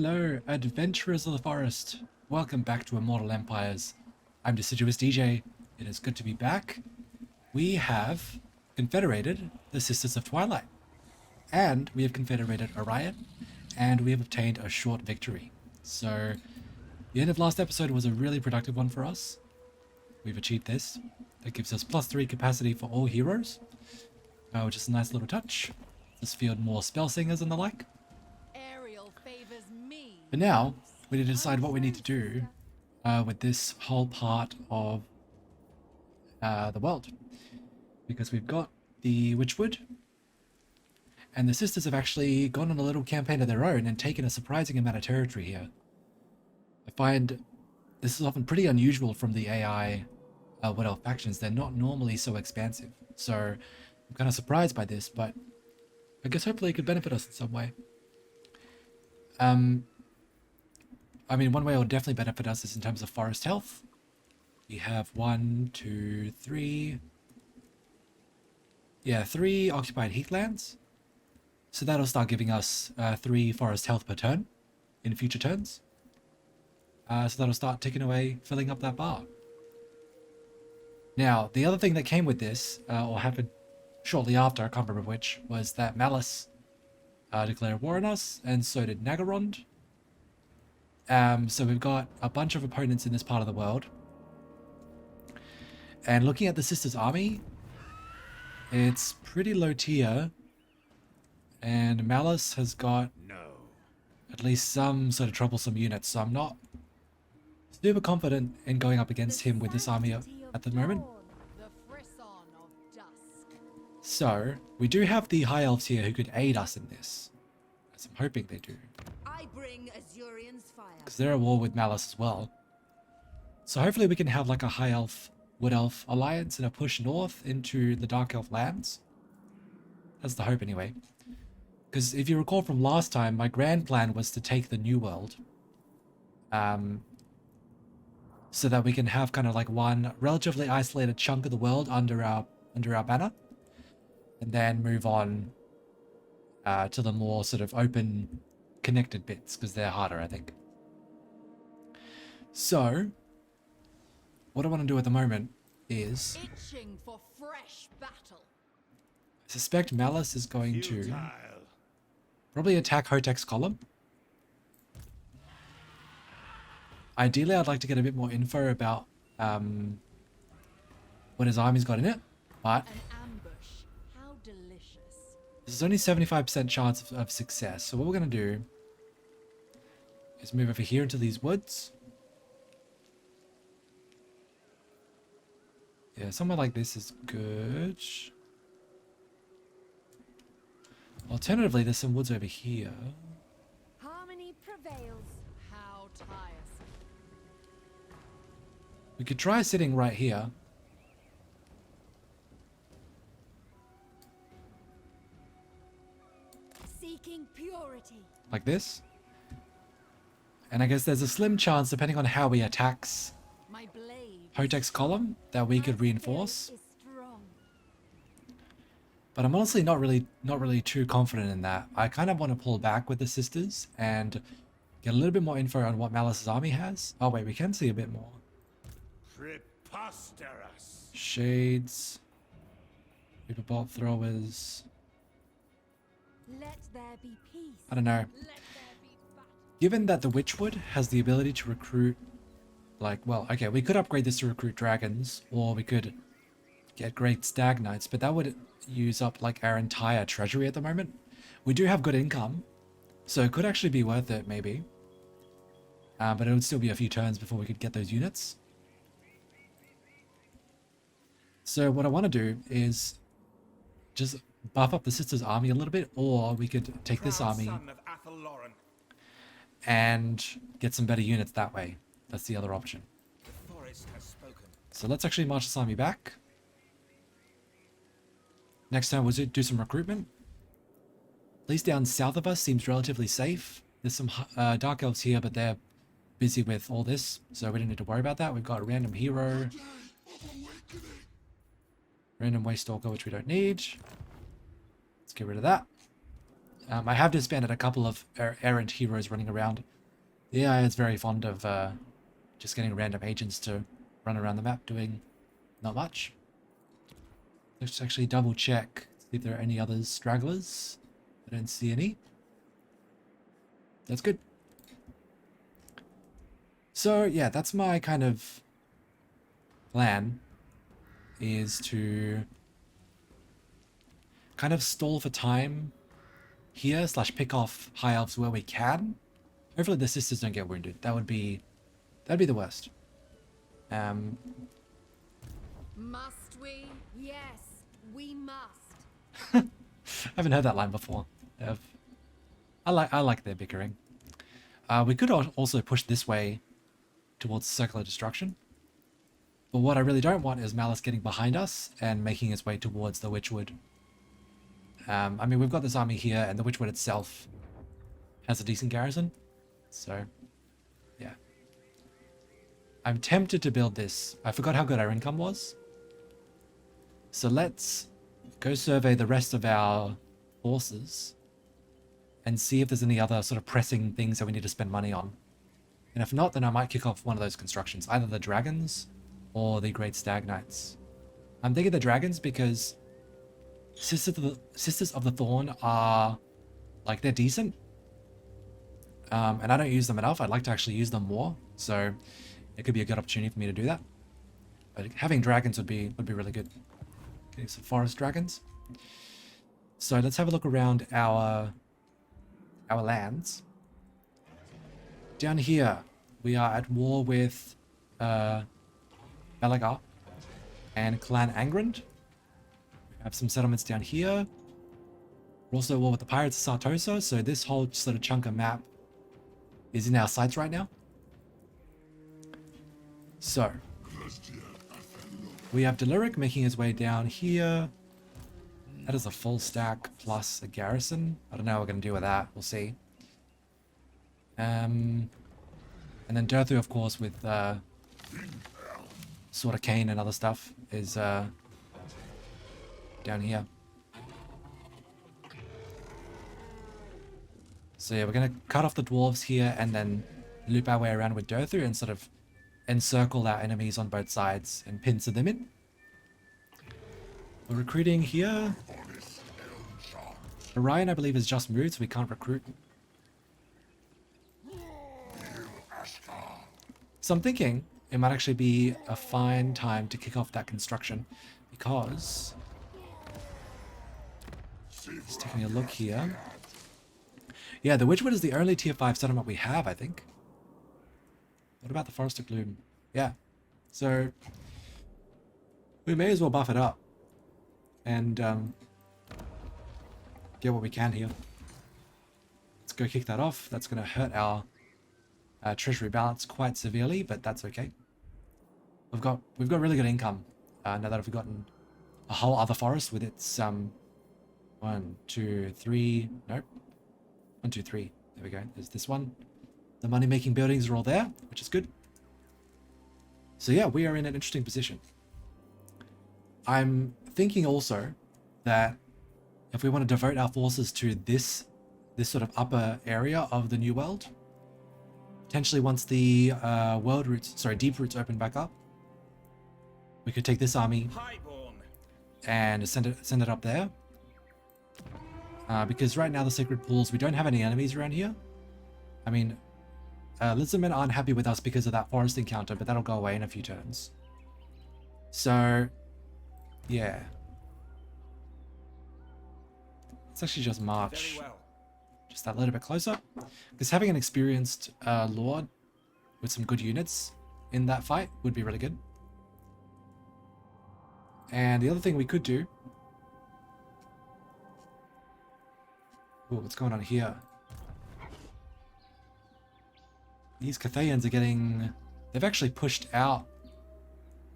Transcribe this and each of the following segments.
Hello, adventurers of the forest. Welcome back to Immortal Empires. I'm Deciduous DJ. It is good to be back. We have confederated the Sisters of Twilight, and we have confederated Orion, and we have obtained a short victory. So, the end of last episode was a really productive one for us. We've achieved this. That gives us +3 capacity for all heroes, which is a nice little touch. Let's field more spell singers and the like. But now, we need to decide what we need to do with this whole part of the world. Because we've got the Witchwood, and the sisters have actually gone on a little campaign of their own and taken a surprising amount of territory here. I find this is often pretty unusual from the AI Wood Elf factions. They're not normally so expansive. So I'm kind of surprised by this, but I guess hopefully it could benefit us in some way. I mean, one way it will definitely benefit us is in terms of forest health. We have 1, 2, 3... Yeah, 3 occupied heathlands. So that'll start giving us 3 forest health per turn in future turns. So that'll start ticking away, filling up that bar. Now, the other thing that came with this, or happened shortly after, I can't remember which, was that Malice declared war on us, and so did Nagarond. So we've got a bunch of opponents in this part of the world. And looking at the Sisters' army, it's pretty low tier. And Malice has got at least some sort of troublesome units, so I'm not super confident in going up against him with this army at the moment. So, we do have the High Elves here who could aid us in this. As I'm hoping they do. Because they're at war with Malice as well. So hopefully we can have like a High Elf, Wood Elf alliance and a push north into the Dark Elf lands. That's the hope anyway. Because if you recall from last time, my grand plan was to take the New World. So that we can have kind of like one relatively isolated chunk of the world under our banner. And then move on to the more sort of open, connected bits, because they're harder, I think. So, what I want to do at the moment is... Itching for fresh battle. I suspect Malice is going to probably attack Hotek's column. Ideally, I'd like to get a bit more info about what his army's got in it, but How delicious. there's only 75% chance of success. So what we're going to do is move over here into these woods. Yeah, somewhere like this is good. Alternatively, there's some woods over here. Harmony prevails. How tiresome. We could try sitting right here. Seeking purity. Like this. And I guess there's a slim chance, depending on how he attacks My blade. Hotek's column, that we could reinforce. Is strong. But I'm honestly not really too confident in that. I kind of want to pull back with the sisters and get a little bit more info on what Malice's army has. Oh wait, we can see a bit more. Preposterous. Shades. Reaper bolt throwers. Let there be peace. I don't know. Let there be battle. Given that the Witchwood has the ability to recruit, like, well, okay, we could upgrade this to recruit dragons, or we could get great stag knights, but that would use up like our entire treasury at the moment. We do have good income, so it could actually be worth it, maybe. But it would still be a few turns before we could get those units. So what I want to do is just buff up the Sisters' army a little bit, or we could take this army and get some better units that way. That's the other option. The forest has spoken. So let's actually march this army back. Next time we'll do some recruitment. At least down south of us seems relatively safe. There's some Dark Elves here, but they're busy with all this, so we don't need to worry about that. We've got a random hero. Random Waystalker, which we don't need. Let's get rid of that. I have disbanded a couple of errant heroes running around. The AI is very fond of just getting random agents to run around the map doing not much. Let's actually double check, see if there are any other stragglers. I don't see any. That's good. So yeah, that's my kind of plan, is to kind of stall for time here, / pick off high elves where we can. Hopefully the sisters don't get wounded. That'd be the worst. Must we? Yes, we must. I haven't heard that line before. I like their bickering. We could also push this way towards Circular Destruction. But what I really don't want is Malice getting behind us and making his way towards the Witchwood. I mean, we've got this army here, and the Witchwood itself has a decent garrison. So, yeah. I'm tempted to build this. I forgot how good our income was. So let's go survey the rest of our forces and see if there's any other sort of pressing things that we need to spend money on. And if not, then I might kick off one of those constructions, either the dragons or the Great Stag Knights. I'm thinking the dragons because Sisters of the Thorn are, like, they're decent. And I don't use them enough. I'd like to actually use them more. So it could be a good opportunity for me to do that. But having dragons would be really good. Okay, some forest dragons. So let's have a look around our lands. Down here, we are at war with Belagar and Clan Angrand. We have some settlements down here. We're also at war with the Pirates of Sartosa, so this whole sort of chunk of map is in our sights right now. So, we have Deliric making his way down here. That is a full stack plus a garrison. I don't know what we're going to do with that. We'll see. And then Durthu, of course, with Sword of Cain and other stuff, is down here. So yeah, we're going to cut off the dwarves here and then loop our way around with Durthu and sort of encircle our enemies on both sides and pincer them in. We're recruiting here. Orion, I believe, is just moved, so we can't recruit. So I'm thinking it might actually be a fine time to kick off that construction, because just taking a look here. Yeah, the Witchwood is the only tier 5 settlement we have, I think. What about the Forest of Gloom? Yeah. So we may as well buff it up and get what we can here. Let's go kick that off. That's going to hurt our treasury balance quite severely, but that's okay. We've got really good income now that I've gotten a whole other forest with its 1, 2, 3. Nope. 1, 2, 3. There we go. There's this one. The money-making buildings are all there, which is good. So yeah, we are in an interesting position. I'm thinking also that if we want to devote our forces to this sort of upper area of the New World, potentially once the deep roots open back up, we could take this army and send it up there. Because right now the Sacred Pools, we don't have any enemies around here. I mean, Lizardmen aren't happy with us because of that forest encounter, but that'll go away in a few turns. So, yeah. Let's actually just march just that little bit closer. Because having an experienced Lord with some good units in that fight would be really good. And the other thing we could do... Ooh, what's going on here? These Cathayans are getting... They've actually pushed out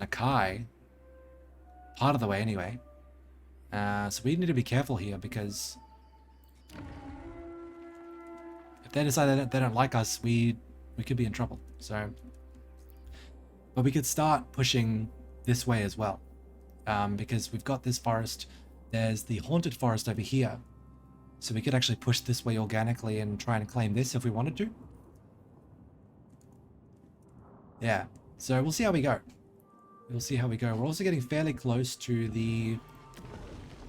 Nakai. Part of the way, anyway. So we need to be careful here, because... if they decide that they don't like us, we could be in trouble. So... But we could start pushing this way as well. Because we've got this forest. There's the Haunted Forest over here. So we could actually push this way organically and try and claim this if we wanted to. Yeah, so we'll see how we go. We'll see how we go. We're also getting fairly close to the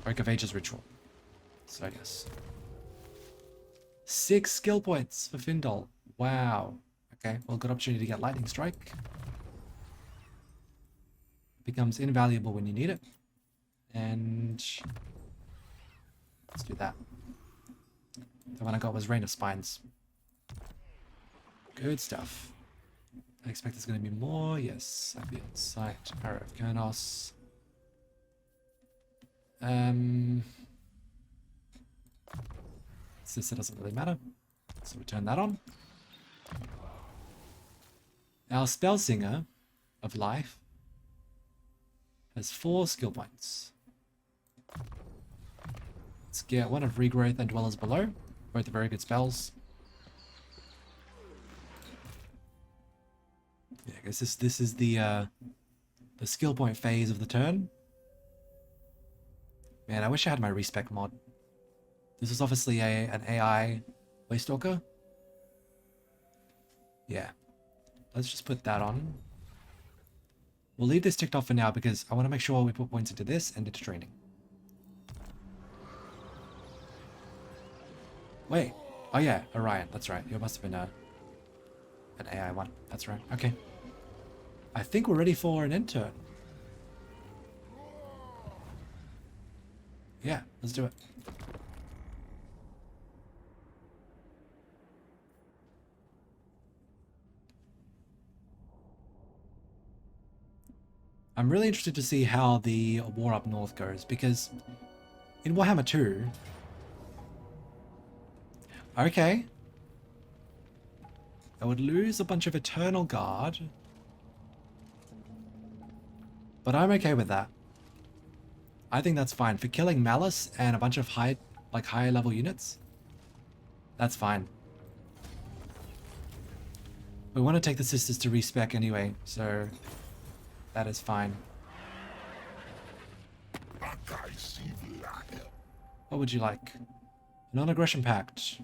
Oak of Ages ritual. So yes. 6 skill points for Findol. Wow. Okay, well, good opportunity to get Lightning Strike. Becomes invaluable when you need it. And let's do that. The one I got was Rain of Spines. Good stuff. I expect there's going to be more. Yes, I've been sight. Arrow of Kernos. This doesn't really matter. So we turn that on. Our Spell Singer of Life has 4 skill points. Let's get one of Regrowth and Dwellers Below. Both are very good spells. Yeah, I guess this is the skill point phase of the turn. Man, I wish I had my respec mod. This is obviously an AI Waystalker. Yeah. Let's just put that on. We'll leave this ticked off for now because I want to make sure we put points into this and into training. Wait. Oh yeah, Orion. That's right. You must have been an AI one. That's right. Okay. I think we're ready for an end turn. Yeah, let's do it. I'm really interested to see how the war up north goes, because in Warhammer 2... Okay. I would lose a bunch of Eternal Guard. But I'm okay with that. I think that's fine. For killing Malice and a bunch of higher level units, that's fine. We want to take the Sisters to respec anyway, so that is fine. What would you like? Non-aggression pact.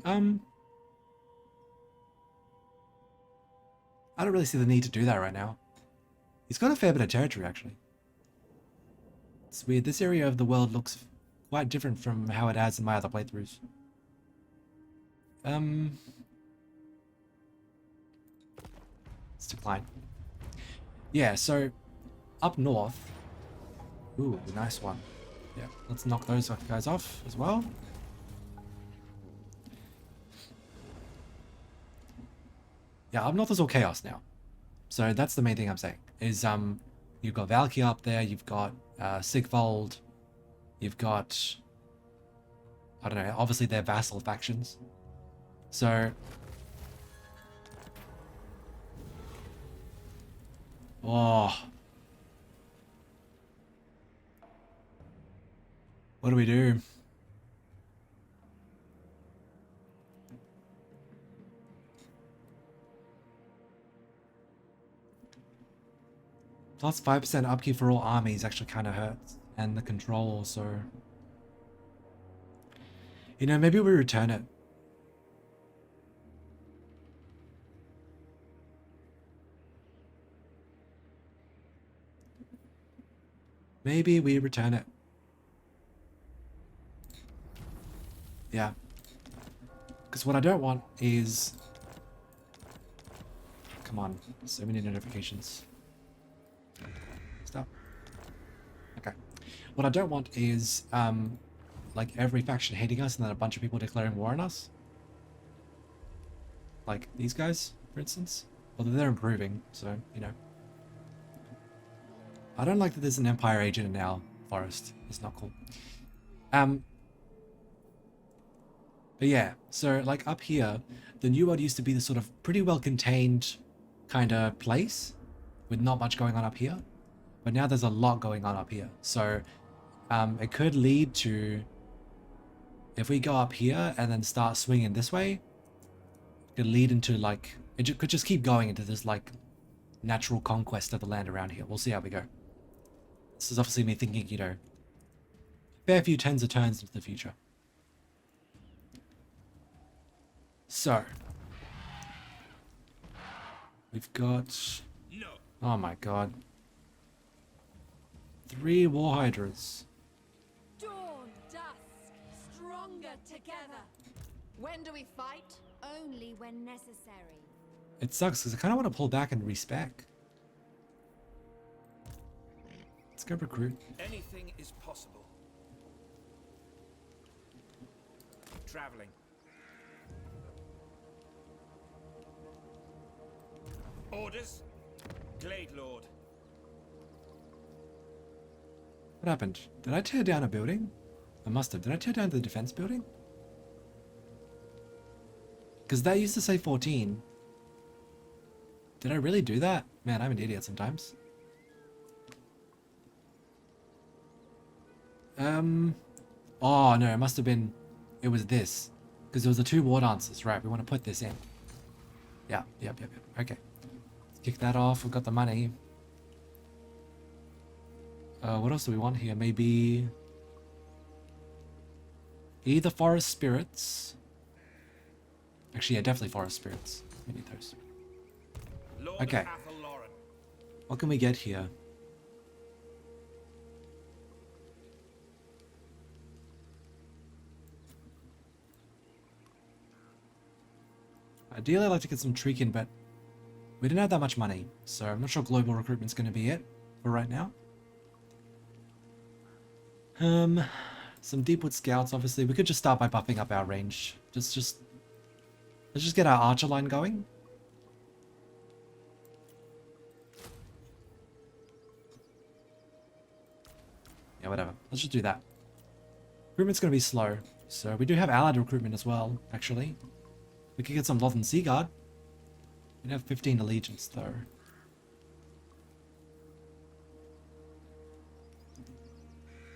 I don't really see the need to do that right now. He's got a fair bit of territory, actually. It's weird. This area of the world looks quite different from how it has in my other playthroughs. Let's decline. Yeah, so up north. Ooh, nice one. Yeah, let's knock those guys off as well. Yeah, up north is all chaos now. So that's the main thing I'm saying. Is you've got Valkyrie up there, you've got Sigfold, you've got, I don't know, obviously they're vassal factions. So oh, what do we do? Plus 5% upkeep for all armies actually kind of hurts. And the control also. You know, maybe we return it. Maybe we return it. Yeah. Because what I don't want is... Come on. So many notifications. Stop. Okay. What I don't want is, like, every faction hating us and then a bunch of people declaring war on us. Like, these guys, for instance. Although they're improving, so, you know. I don't like that there's an Empire agent in our forest. It's not cool. But yeah, so, like, up here, the New World used to be the sort of pretty well-contained kind of place with not much going on up here. But now there's a lot going on up here. So it could lead to, if we go up here and then start swinging this way, it could lead into like, it could just keep going into this like natural conquest of the land around here. We'll see how we go. This is obviously me thinking, you know, a fair few tens of turns into the future. So, we've got, No. oh my god, 3 war hydras. Dawn, dusk, stronger together. When do we fight? Only when necessary. It sucks because I kind of want to pull back and respec. Let's go recruit. Anything is possible. Traveling. Orders. Glade Lord. What happened? Did I tear down a building? I must have. Did I tear down the defense building? Because that used to say 14. Did I really do that? Man, I'm an idiot sometimes. Oh no, it must have been, it was this. Because there was the 2 war dances, right? We want to put this in. Yeah, yep. Okay. Let's kick that off. We've got the money. What else do we want here? Maybe either forest spirits. Actually, yeah, definitely forest spirits. We need those. Lord Okay. of Athelloren. What can we get here? Ideally, I'd like to get some Treekin, but we didn't have that much money, so I'm not sure global recruitment's going to be it for right now. Some Deepwood Scouts, obviously. We could just start by buffing up our range. Let's just get our archer line going. Yeah, whatever. Let's just do that. Recruitment's going to be slow, so we do have allied recruitment as well, actually. We could get some Lothern Sea Guard. We'd have 15 allegiance, though.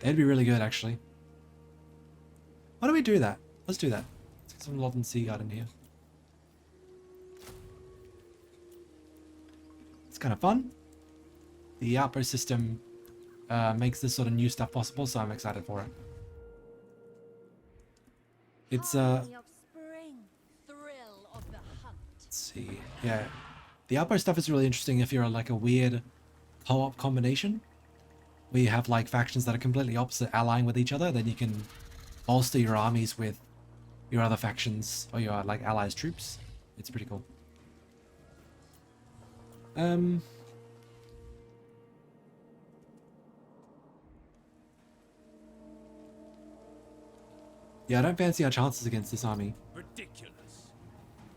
They'd be really good, actually. Why don't we do that? Let's do that. Let's get some Lothern Sea Guard in here. It's kind of fun. The outpost system makes this sort of new stuff possible, so I'm excited for it. It's Harmony of spring, thrill of the hunt. let's see. Yeah. The outpost stuff is really interesting if you're like a weird co-op combination. Where you have like factions that are completely opposite allying with each other, then you can bolster your armies with your other factions or your like allies troops. It's pretty cool. Yeah, I don't fancy our chances against this army. Ridiculous.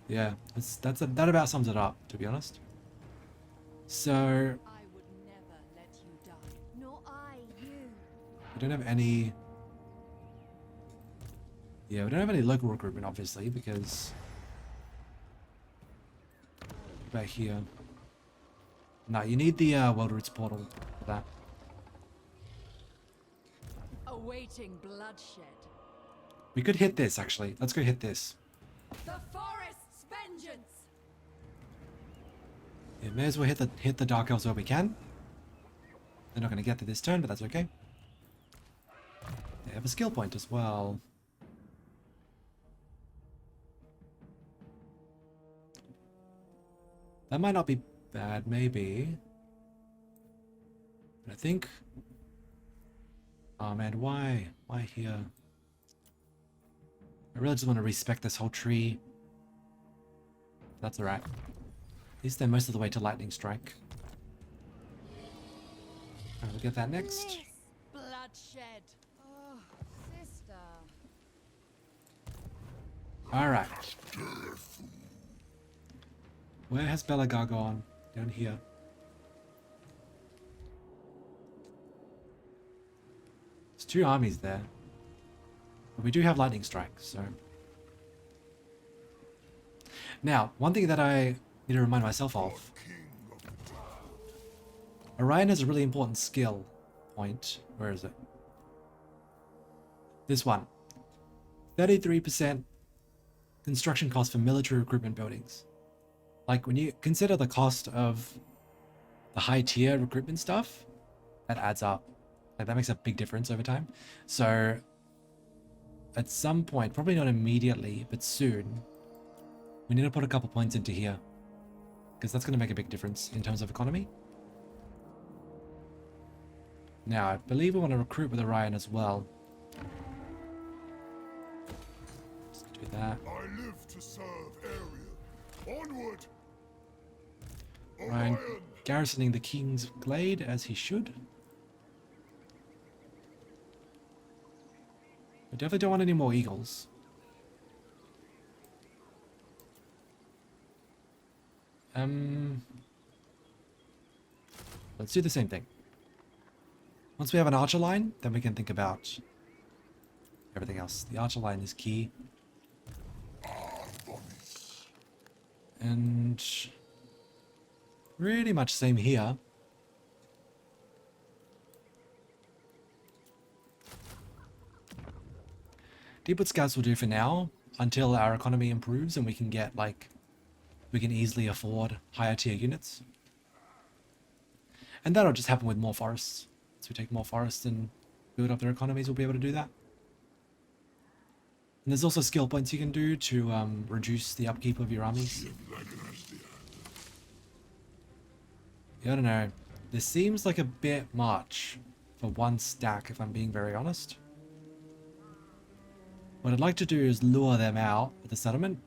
Yeah, that about sums it up, to be honest. So I would never let you die. Nor I you. we don't have any. Yeah, we don't have any local recruitment, obviously, because back here. No, you need the World Roots portal for that. Awaiting bloodshed. We could hit this, actually. Let's go hit this. The forest's vengeance. Yeah, may as well hit the Dark Elves where we can. They're not going to get to this turn, but that's okay. They have a skill point as well. That might not be bad, maybe. But I think... Oh man, why? Why here? I really just want to respec this whole tree. That's alright. At least they're most of the way to Lightning Strike. Alright, we'll get that next. Bliss, bloodshed. Oh, sister. Alright. Where has Belagar gone? Down here. There's 2 armies there. But we do have Lightning Strike, so... Now, one thing that I need to remind myself of. Orion has a really important skill point. Where is it? This one. 33% construction cost for military recruitment buildings. Like, when you consider the cost of the high tier recruitment stuff, that adds up. Like, that makes a big difference over time. So, at some point, probably not immediately, but soon, we need to put a couple points into here. Because that's going to make a big difference in terms of economy. Now, I believe we want to recruit with Orion as well. Let's do that. I live to serve Arian. Onward! Orion Orion! garrisoning the King's Glade as he should. We definitely don't want any more eagles. Let's do the same thing. Once we have an archer line, then we can think about everything else. The archer line is key. And pretty much same here. Deepwood scouts will do for now, until our economy improves and we can get, like, we can easily afford higher tier units. And that'll just happen with more forests. As we take more forests and build up their economies, we'll be able to do that. And there's also skill points you can do to reduce the upkeep of your armies. Yeah, I don't know. This seems like a bit much for one stack, if I'm being very honest. What I'd like to do is lure them out with the settlement.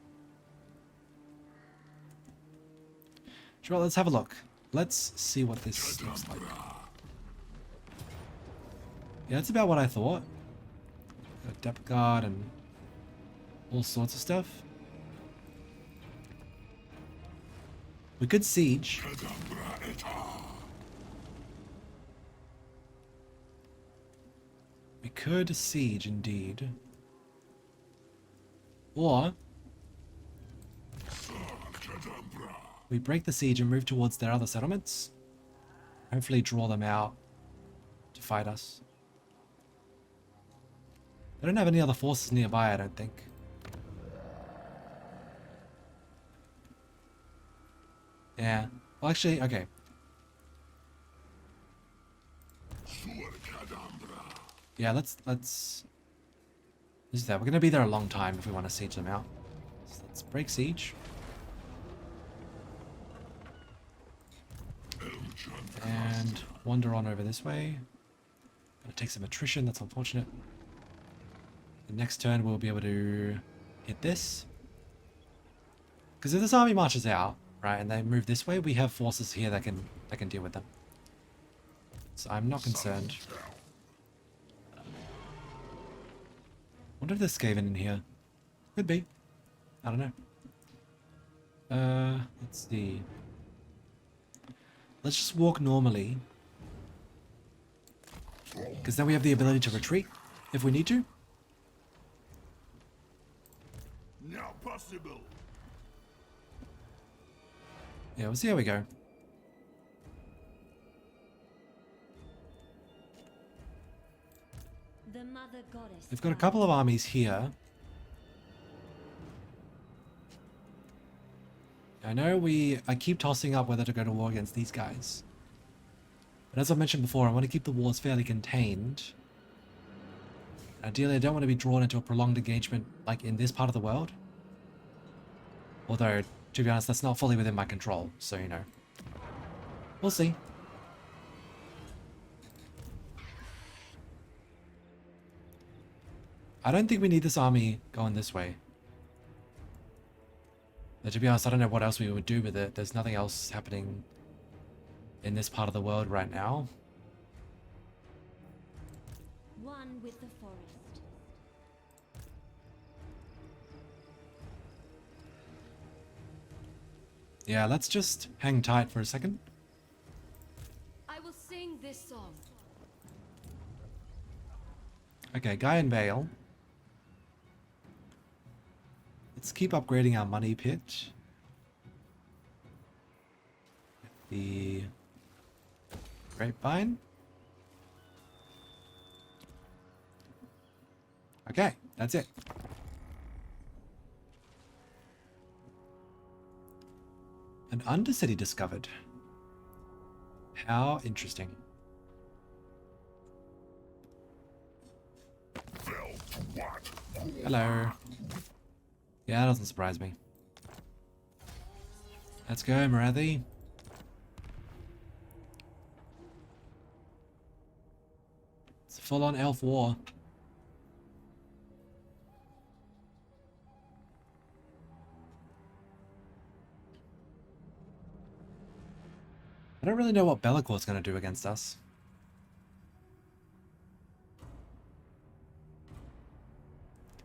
Sure, let's have a look. Let's see what this looks like. Yeah, that's about what I thought. Got a depth guard and all sorts of stuff. We could siege. We could siege indeed. Or we break the siege and move towards their other settlements. Hopefully draw them out to fight us. They don't have any other forces nearby, I don't think. Yeah. Well, actually, okay. Yeah, let's this is that. We're gonna be there a long time if we want to siege them out. So let's break siege. And wander on over this way. Gonna take some attrition, that's unfortunate. The next turn we'll be able to hit this. Because if this army marches out, right, and they move this way, we have forces here that can deal with them. So I'm not concerned. Wonder if there's Skaven in here. Could be. I don't know. Let's see. Let's just walk normally. Because then we have the ability to retreat if we need to. Now possible. Yeah, we'll see how we go. The Mother Goddess. They've got a couple of armies here. I know I keep tossing up whether to go to war against these guys. But as I mentioned before, I want to keep the wars fairly contained. Ideally, I don't want to be drawn into a prolonged engagement like in this part of the world. Although, to be honest, that's not fully within my control, so you know. We'll see. I don't think we need this army going this way. But to be honest, I don't know what else we would do with it. There's nothing else happening in this part of the world right now. One with the forest. Yeah, let's just hang tight for a second. I will sing this song. Okay, Guy and Vale. Let's keep upgrading our money pit. The grapevine. Okay, that's it. An undercity discovered. How interesting. Hello. Yeah, that doesn't surprise me. Let's go, Marathi. It's a full-on elf war. I don't really know what Bellacor's going to do against us.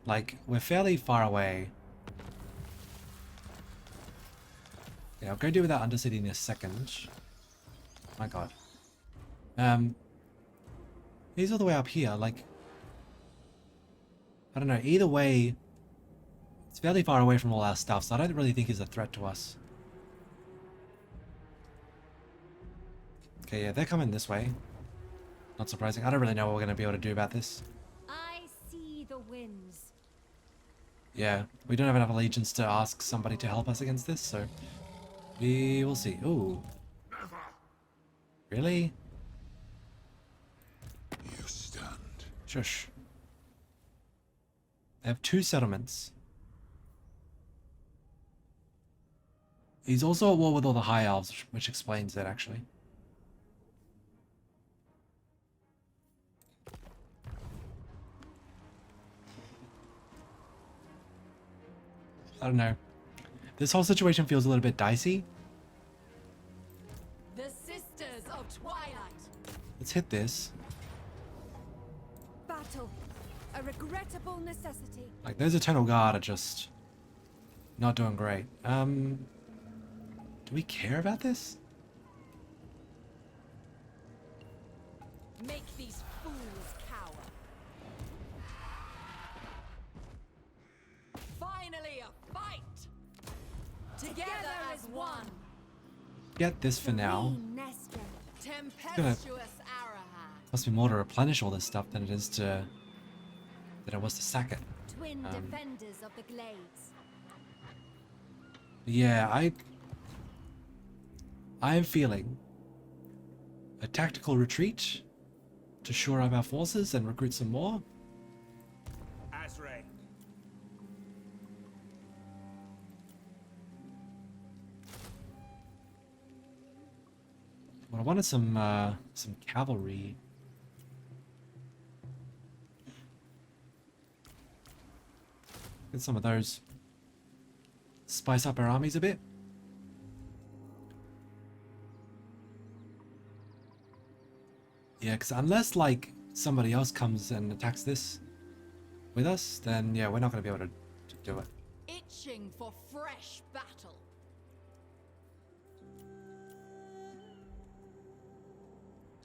Like, we're fairly far away. Yeah, I'll go deal with that Undercity in a second. My god. He's all the way up here, like... I don't know, either way... It's fairly far away from all our stuff, so I don't really think he's a threat to us. Okay, yeah, they're coming this way. Not surprising. I don't really know what we're going to be able to do about this. I see the winds. Yeah, we don't have enough allegiance to ask somebody to help us against this, so... We will see. Ooh. Really? You stand. Shush. They have 2 settlements. He's also at war with all the High Elves, which explains it, actually. I don't know. This whole situation feels a little bit dicey. The Sisters of Twilight. Let's hit this. Battle. A regrettable necessity. Like, those Eternal Guard are just not doing great. Do we care about this? Make these fools cower. Finally a fight. Together as one. Get this for now. Nestor. Tempestuous Arahad. Must be more to replenish all this stuff than it is to... than it was to sack it. Twin defenders of the glades. Yeah, I'm feeling a tactical retreat to shore up our forces and recruit some more. Azray. Well, I wanted some cavalry. Get some of those. Spice up our armies a bit. Yeah, because unless, like, somebody else comes and attacks this with us, then, yeah, we're not going to be able to do it. Itching for fresh battle.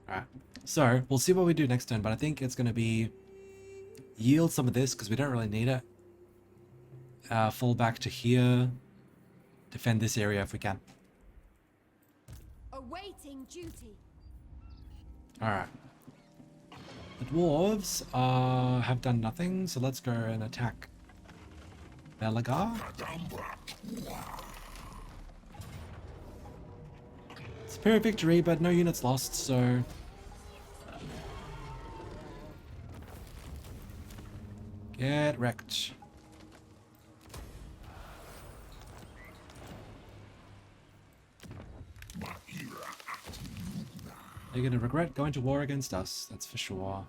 Alright, so, we'll see what we do next turn, but I think it's going to be yield some of this, because we don't really need it. Fall back to here. Defend this area if we can. Awaiting duty. Alright. The dwarves have done nothing, so let's go and attack Belagar. Superior victory, but no units lost, so... Get wrecked. You're gonna regret going to war against us, that's for sure.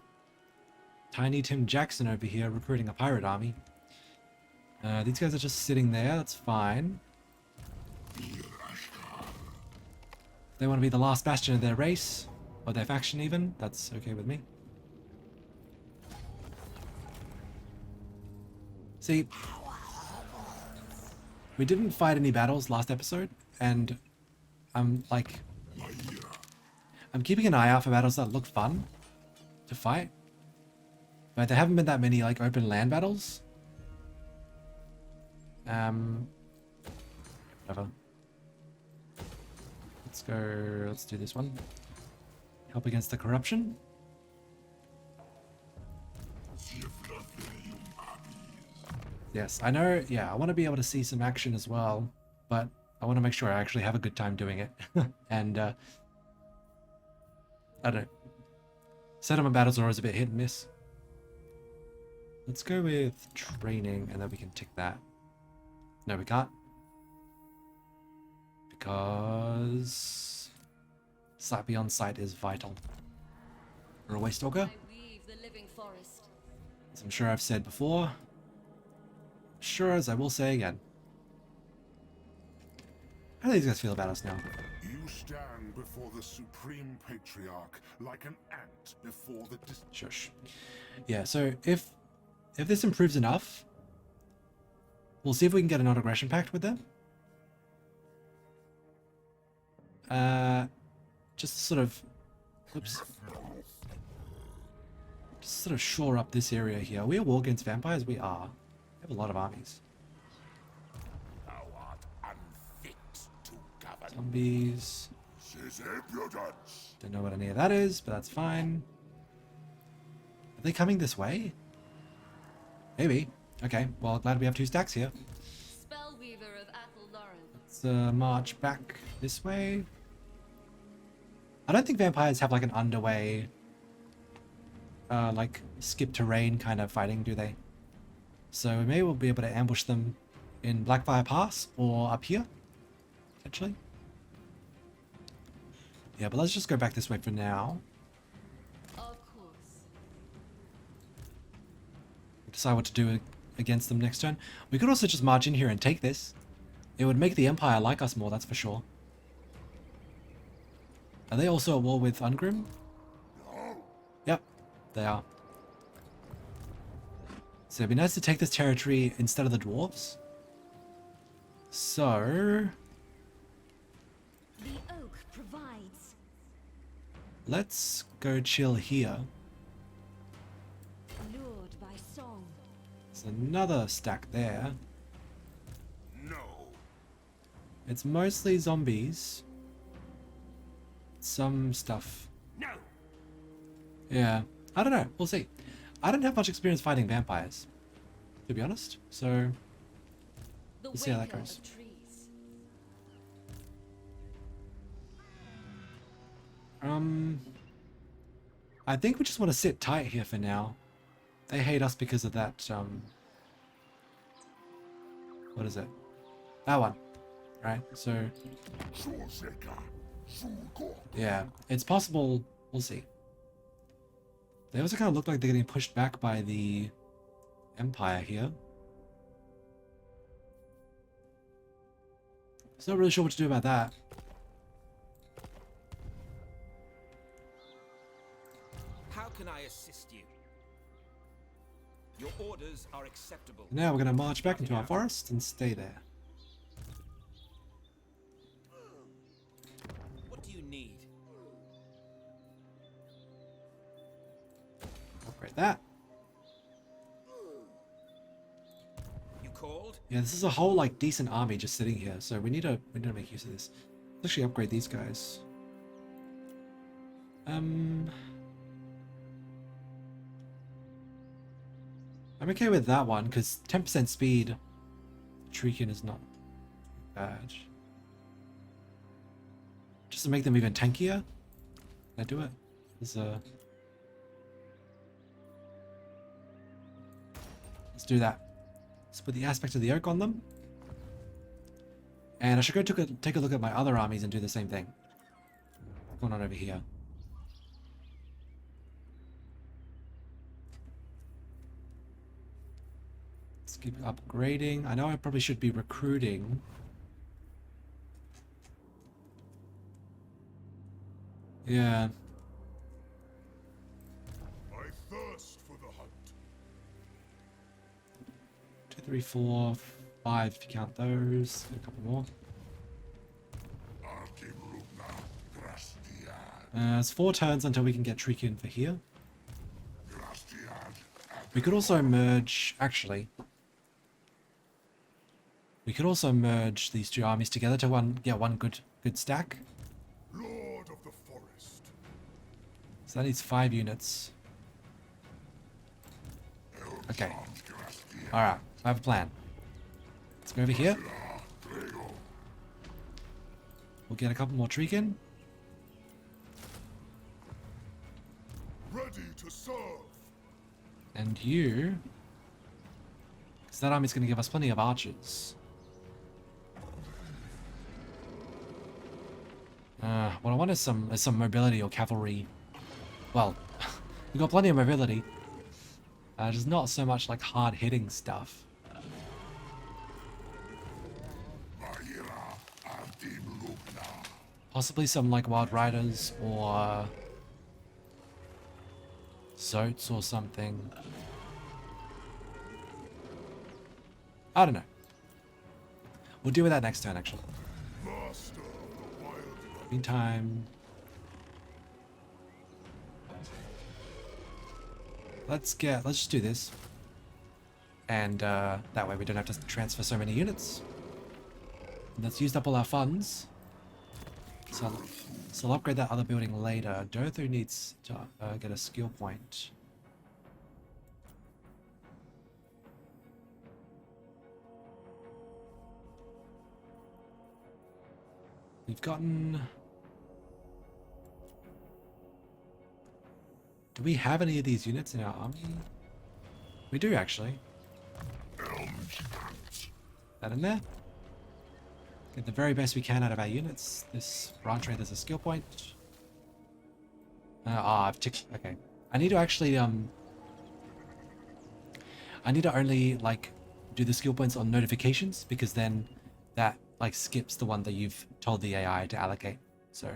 Tiny Tim Jackson over here recruiting a pirate army. These guys are just sitting there, that's fine. They want to be the last bastion of their race, or their faction even, that's okay with me. See, we didn't fight any battles last episode, and I'm keeping an eye out for battles that look fun to fight. But there haven't been that many, like, open land battles. Whatever. Let's do this one. Help against the corruption. Yes, I know, yeah, I want to be able to see some action as well, but I want to make sure I actually have a good time doing it. And, I don't know. Settlement battles are always a bit hit and miss. Let's go with training, and then we can tick that. No, we can't. Because sight beyond sight is vital. You're a way stalker, I weave the living forest. as I'm sure I've said before. Sure as I will say again. How do these guys feel about us now? You stand before the Supreme Patriarch like an ant before the Shush. Yeah, so if this improves enough, we'll see if we can get a non-aggression pact with them. Just sort of, whoops. Just sort of shore up this area here. Are we a war against vampires? We are. We have a lot of armies. Thou art unfit to govern. Zombies. His impudence. Don't know what any of that is, but that's fine. Are they coming this way? Maybe. Okay, well, glad we have 2 stacks here. Spellweaver of Athel Lauren. Let's march back this way. I don't think vampires have like an underway, like skip terrain kind of fighting, do they? So maybe we'll be able to ambush them in Blackfire Pass or up here, potentially. Yeah, but let's just go back this way for now. Of course. Decide what to do against them next turn. We could also just march in here and take this. It would make the Empire like us more, that's for sure. Are they also at war with Ungrim? Yep, they are. So it'd be nice to take this territory instead of the dwarves. So The oak provides. let's go chill here. Lured by song. There's another stack there. No. It's mostly zombies. Some stuff. No. Yeah, I don't know. We'll see. I don't have much experience fighting vampires, to be honest. So The we'll see how that waker goes. of trees. I think we just want to sit tight here for now. They hate us because of that. What is it? That one, right? So yeah, it's possible. We'll see. They also kind of look like they're getting pushed back by the Empire here. So not really sure what to do about that. How can I assist you? Your orders are acceptable. Now we're going to march back into our forest and stay there. What do you need? Upgrade that. You called? Yeah, this is a whole like decent army just sitting here, so we need to make use of this. Let's actually upgrade these guys. I'm okay with that one because 10% speed. Treekin is not bad. Just to make them even tankier. Can I do it? There's a. Let's do that. Let's put the aspect of the oak on them. And I should go take a look at my other armies and do the same thing. What's going on over here? Let's keep upgrading. I know I probably should be recruiting. Yeah. I thirst for the hunt. 2, 3, 4, 5 if you count those. A couple more. It's 4 turns until we can get Treekin for here. We could also merge, actually. We could also merge these 2 armies together to get one good stack. Lord of the forest. So that needs 5 units. Okay. Alright, I have a plan. Let's go over here. We'll get a couple more Treekin. Ready to serve. And you Because that army's going to give us plenty of archers. What I want is some mobility or cavalry. Well, we've got plenty of mobility. Just not so much like hard-hitting stuff. Possibly some like Wild Riders or Zotes or something. I don't know. We'll deal with that next turn, actually. Meantime, let's just do this, and that way we don't have to transfer so many units. And that's used up all our funds. So I'll upgrade that other building later. Durthu needs to get a skill point. We've gotten... Do we have any of these units in our army? We do, actually. That in there. Get the very best we can out of our units. This branch rate is a skill point. I've ticked... Okay. I need to actually, I need to only, like, do the skill points on notifications, because then that, like, skips the one that you've told the AI to allocate. So,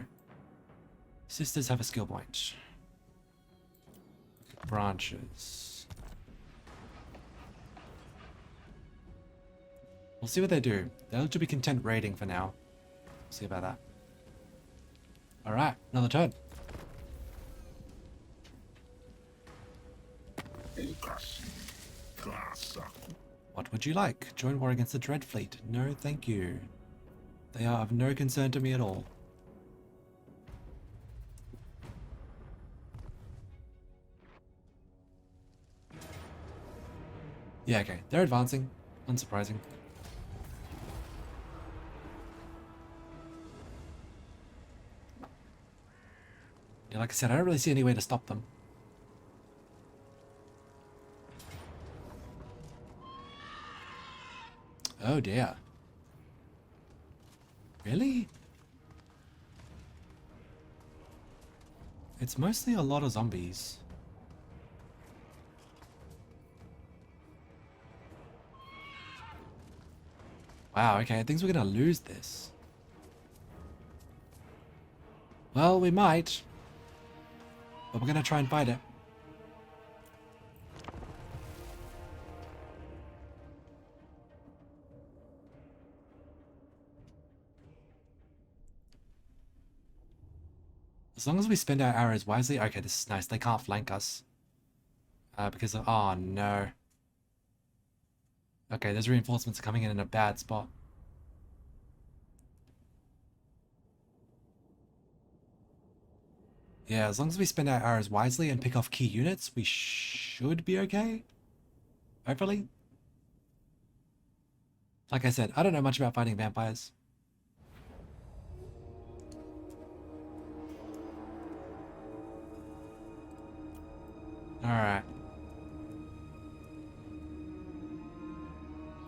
Sisters have a skill point. Branches. We'll see what they do. They look to be content raiding for now. See about that. Alright, another turn. What would you like? Join war against the Dread Fleet? No, thank you. They are of no concern to me at all. Yeah, okay. They're advancing. Unsurprising. Yeah, like I said, I don't really see any way to stop them. Oh dear. Really? It's mostly a lot of zombies. Wow, okay, I think we're gonna lose this. Well, we might. But we're gonna try and fight it. As long as we spend our arrows wisely. Okay, this is nice. They can't flank us. Because of... Oh, no. Okay, those reinforcements are coming in a bad spot. Yeah, as long as we spend our arrows wisely and pick off key units, we should be okay. Hopefully. Like I said, I don't know much about fighting vampires. Alright.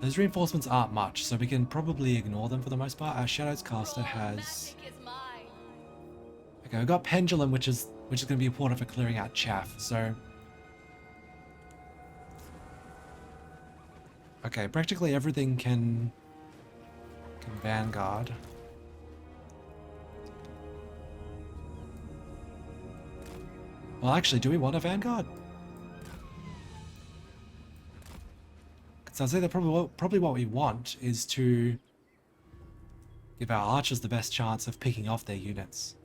Those reinforcements aren't much, so we can probably ignore them for the most part. Our Shadows caster has... Okay, we've got Pendulum, which is going to be important for clearing out chaff, so... Okay, practically everything can Vanguard. Well, actually, do we want a Vanguard? Because I'd say that probably what we want is to give our archers the best chance of picking off their units.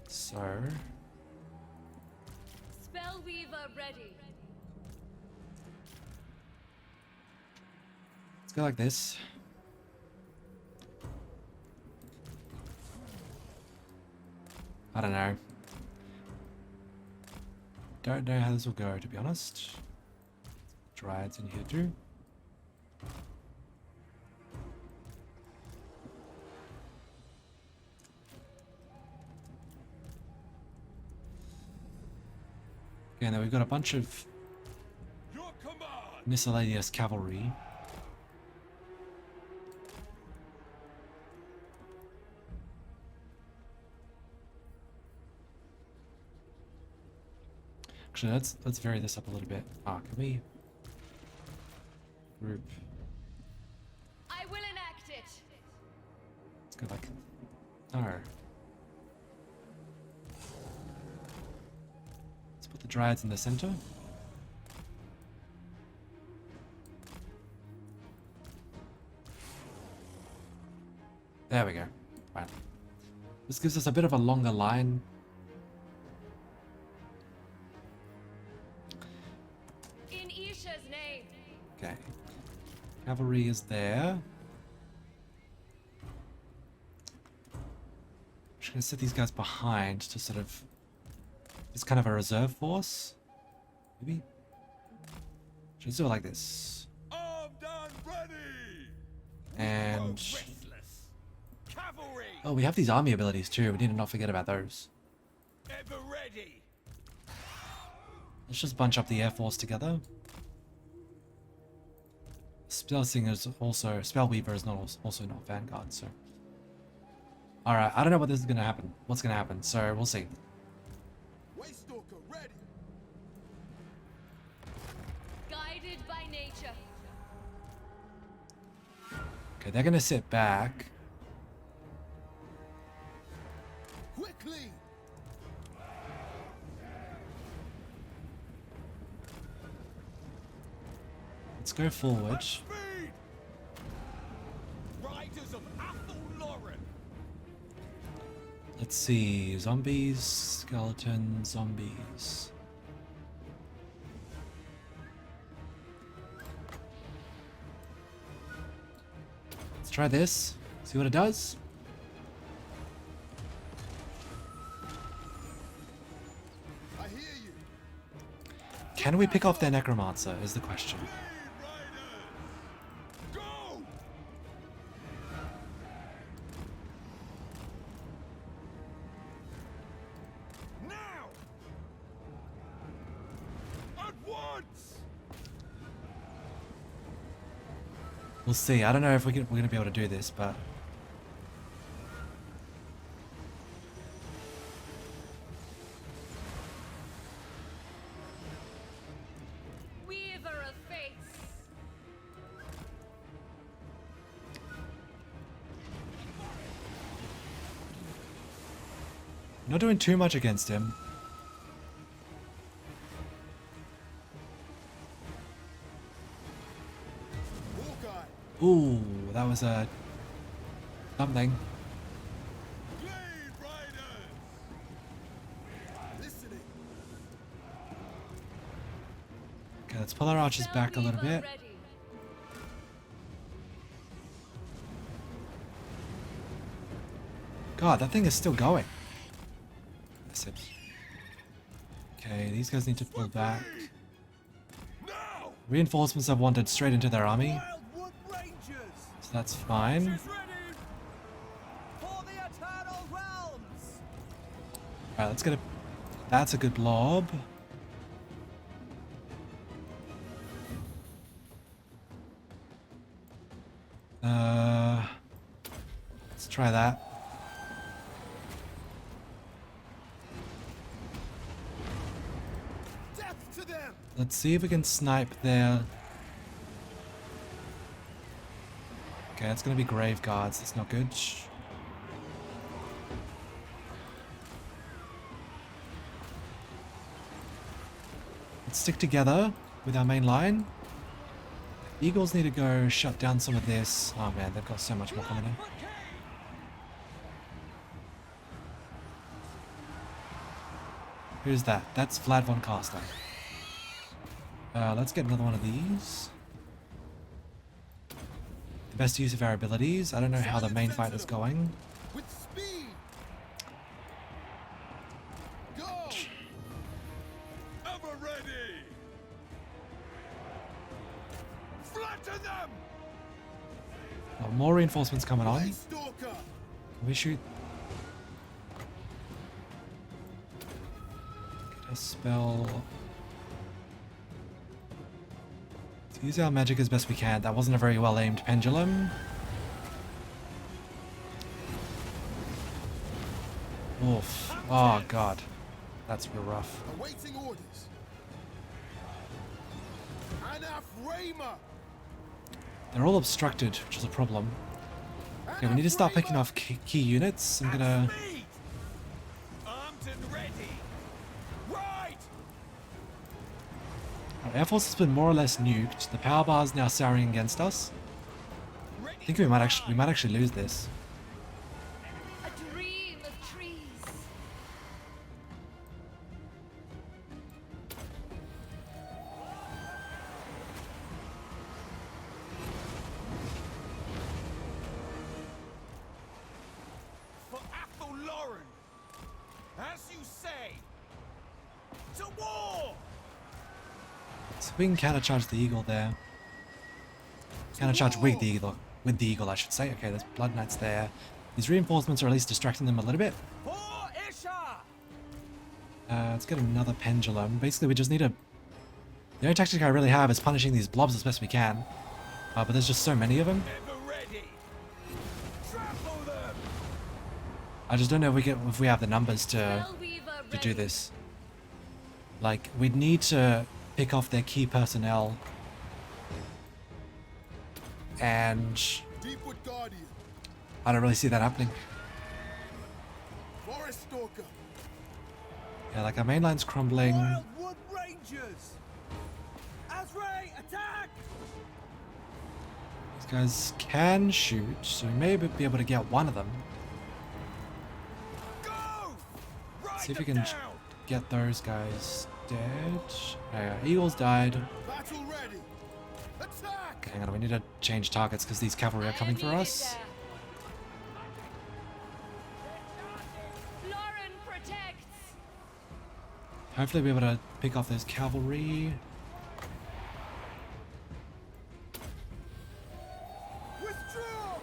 So... Spellweaver ready. Let's go like this. I don't know. Don't know how this will go, to be honest. Dryads in here too. Okay, now we've got a bunch of Your command. miscellaneous cavalry. Actually, let's vary this up a little bit. Ah, can we group? I will enact it. Let's go like no. Let's put the dryads in the center. There we go. Right. This gives us a bit of a longer line. In Isha's name. Okay. Cavalry is there. I'm just gonna set these guys behind to sort of... It's kind of a reserve force. Maybe? Should we do it like this? Armed and ready. And... Restless. Cavalry. Oh, we have these army abilities too. We need to not forget about those. Ever ready. Let's just bunch up the air force together. Spellsinger is also... Spellweaver is not also not Vanguard, so... Alright, I don't know what this is gonna happen. What's gonna happen, so we'll see. Waystalker ready. Guided by nature. Okay, they're gonna sit back. Quickly. Let's go forward. Speed. Riders of Athel Lauren. Let's see. Zombies, skeletons, zombies. Let's try this. See what it does. I hear you. Can we pick off their necromancer is the question. Go. Now. At once. We'll see. I don't know if we're gonna be able to do this, but Weaver of fates. not doing too much against him. Hawkeye. Ooh, that was a something. Blade Riders. Listening. Okay, let's pull our archers back a little Spellweaver bit. ready. God, that thing is still going. That's it. Okay, these guys need to pull back. Now. Reinforcements have wandered straight into their army, Wildwood Rangers. so that's fine. Is ready. For the Eternal Realms. Alright, let's get a... That's a good blob. Let's try that. Death to them. Let's see if we can snipe there. Okay, it's gonna be grave guards. That's not good. Let's stick together with our main line. Eagles need to go shut down some of this. Oh man, they've got so much more coming in. Who's that? That's Vlad von Carstein. Let's get another one of these. The best use of our abilities. I don't know how the main fight is going. With speed. Go. Ever ready. Flatten them. Oh, more reinforcements coming on. Stalker. Can we shoot? Get a spell Use our magic as best we can. That wasn't a very well aimed pendulum. Oof. Oh god. That's real rough. Awaiting orders. Anathema. They're all obstructed, which is a problem. Okay, we need to start picking off key units. I'm gonna... Speed! Armed and ready. Right! Our Air Force has been more or less nuked. The power bar is now souring against us. Ready I think we might actually lose this. A dream of trees. for Athel Lauren. As you say. To war! So we can countercharge the eagle there. Countercharge with the eagle. With the eagle, I should say. Okay, there's Blood Knights there. These reinforcements are at least distracting them a little bit. For Isha! Let's get another pendulum. Basically, we just need a... The only tactic I really have is punishing these blobs as best we can. But there's just so many of them. Ever ready. Trample them! I just don't know if we have the numbers to Spellweaver do ready. this. Like, we'd need to pick off their key personnel. And Deepwood Guardian. I don't really see that happening. Forest Stalker. Yeah, like our main line's crumbling. Wildwood Rangers! Azray, attack! These guys can shoot, so we may be able to get one of them. Go! Ride See if we them can down! get those guys dead. Oh, yeah, Eagles died. Battle ready. Attack. Hang on, we need to change targets because these cavalry are coming for us. Lauren protects. Hopefully we'll be able to pick off those cavalry. Withdraw.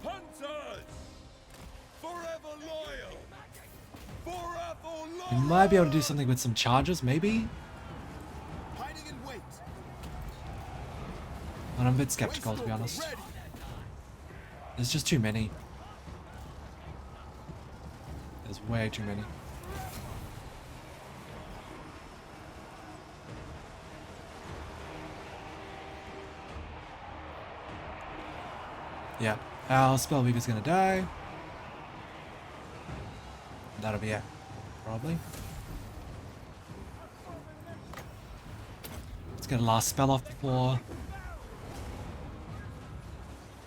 Hunters! Forever loyal! Forever We loyal! might be able to do something with some charges, maybe? Hiding in wait. But I'm a bit skeptical, to be honest. Ready. There's just too many. There's way too many. Yeah, our Spellweaver's gonna die. That'll be it, probably. Let's get a last spell off before...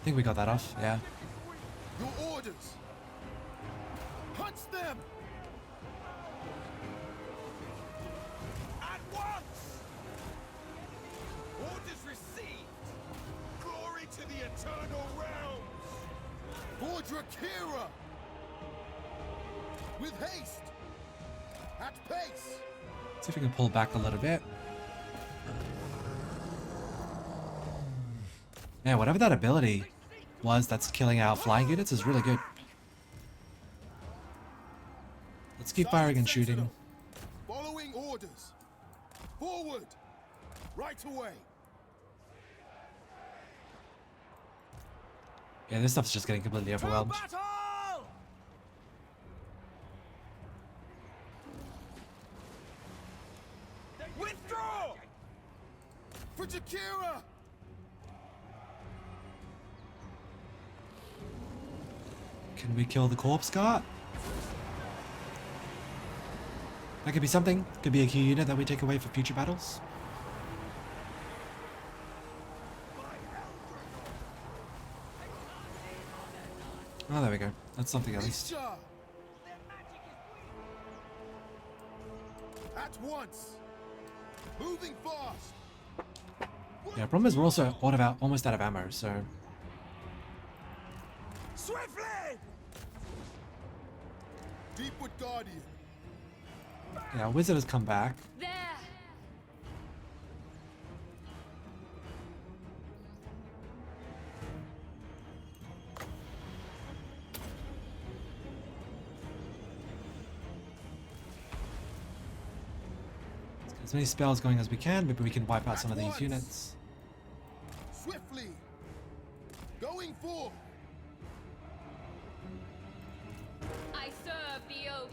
I think we got that off, yeah. Your orders. Punch them. At once! Orders received! Glory to the eternal realms! For Drakira. With haste. At pace. See if we can pull back a little bit. Man, whatever that ability was that's killing our flying units is really good. Let's keep firing and shooting. Following orders. Forward. Right away. Yeah, this stuff's just getting completely overwhelmed. Battle! Withdraw! For Drakira. Can we kill the corpse guard? That could be something. Could be a key unit that we take away for future battles. Oh, there we go. That's something at least. Isha. At once. Moving fast. Yeah, problem is we're also almost out of ammo, so... Swiftly! Deepwood Guardian. Yeah, Wizard has come back. There. as many spells going as we can. Maybe we can wipe out some of these Once. units. Swiftly. Going forth. I serve the oak.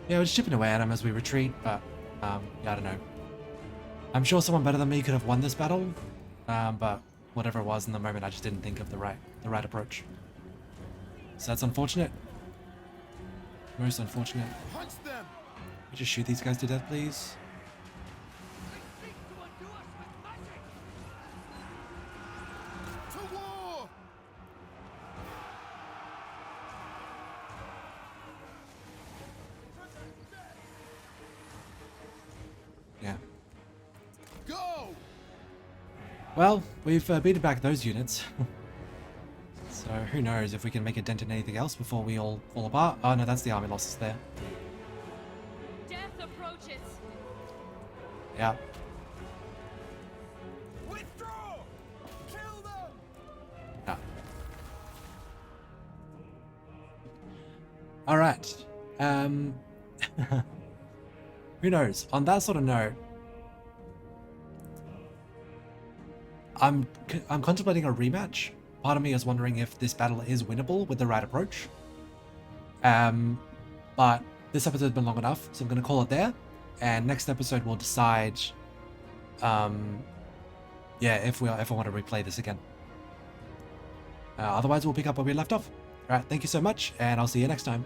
Yeah, we're just chipping away at them as we retreat, but yeah, I don't know. I'm sure someone better than me could have won this battle, but whatever it was in the moment, I just didn't think of the right approach. So that's unfortunate. Most unfortunate. Punch them. We just shoot these guys to death, please. To war. Yeah. Go. Well, we've beaten back those units. So who knows if we can make a dent in anything else before we all fall apart. Oh no, that's the army losses there. Death approaches. Yeah. Withdraw. Kill them. Yeah. Alright. Who knows? On that sort of note, I'm contemplating a rematch. Part of me is wondering if this battle is winnable with the right approach. But this episode's been long enough, so I'm going to call it there. And next episode we'll decide, yeah, if I want to replay this again. Otherwise, we'll pick up where we left off. All right, thank you so much, and I'll see you next time.